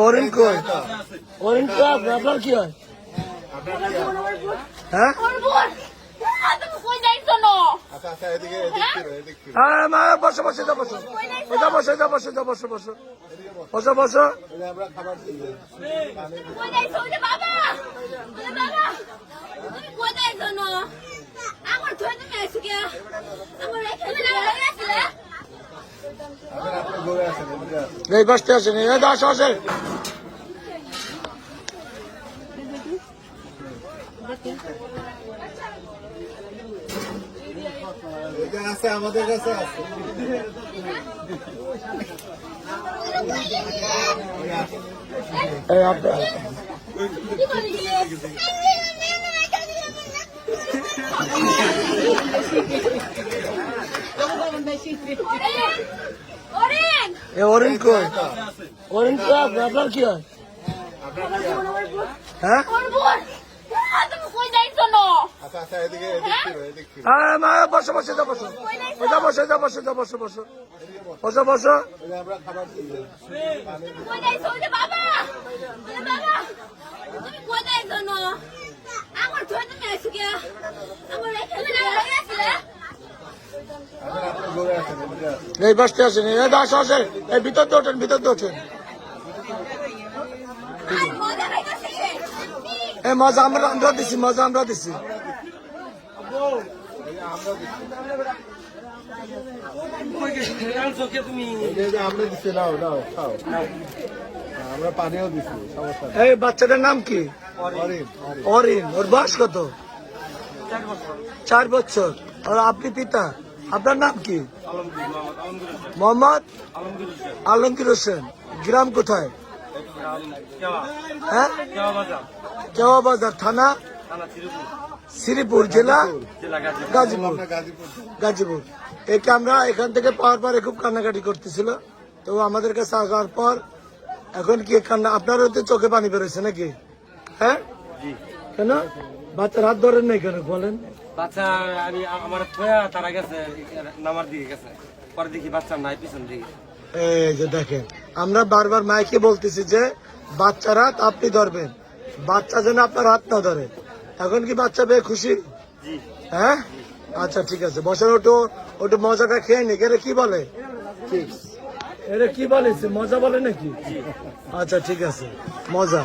অরিন কই? অরিন কই? আপনার কি হয়? হ্যাঁ বসো বসো যা বসো ওটা বসো যা বসো যা বসো বসো বসো বসো। এই বসতে আসেন, আসো আসেন। আছে আমাদের কাছে আছে। অরিন কই? অরিন কই? আপনার কি হয়? হ্যাঁ বসো বসো যা বসো ওটা বসো যা বসো যা বসো বসো বসো বসো। এই বসতে আসেন, আসো আসেন। এই ভিতর দিয়ে ওঠেন, ভিতর দিয়ে ওঠেন। এই মজা আমরা দিছি, মজা আমরা দিছি। আমরা দিচ্ছি, নাও নাও খাও। আমরা পানিও দিচ্ছি, সমস্যা নেই। এই বাচ্চাটার নাম কি? অরিন। ওর বয়স কত? 4 বছর। আর আপনি পিতা, আপনার নাম কি? মোহাম্মদ আলমগীর হোসেন। গ্রাম কোথায়? হ্যাঁ কেওয়া বাজার, থানা শ্রীপুর, জেলা গাজীপুর। গাজীপুর। একে আমরা এখান থেকে পাওয়ার পরে খুব কান্নাকাটি করতেছিল, তো আমাদের কাছে আসার পর এখন কি কান্না? আপনার হয়তো চোখে পানি বেরোচ্ছে নাকি? হ্যাঁ কেন বাচ্চার হাত ধরেন নাই কেন বলেন? বাচ্চা আমি আমার তারা গেছে নামার দিকে গেছে, পরে দেখি বাচ্চা নাই পিছন দিকে। এই যে দেখেন, আমরা বারবার মাইকে বলতেছি যে বাচ্চার হাত আপনি ধরবেন, বাচ্চা যেন আপনার হাত না ধরে। এখন কি বাচ্চা পেয়ে খুশি? হ্যাঁ আচ্ছা ঠিক আছে, বসার ওটো ওটু মজাটা খেয়ে নি। এরা কি বলে? এরা কি বলে? মজা বলে নাকি? আচ্ছা ঠিক আছে, মজা।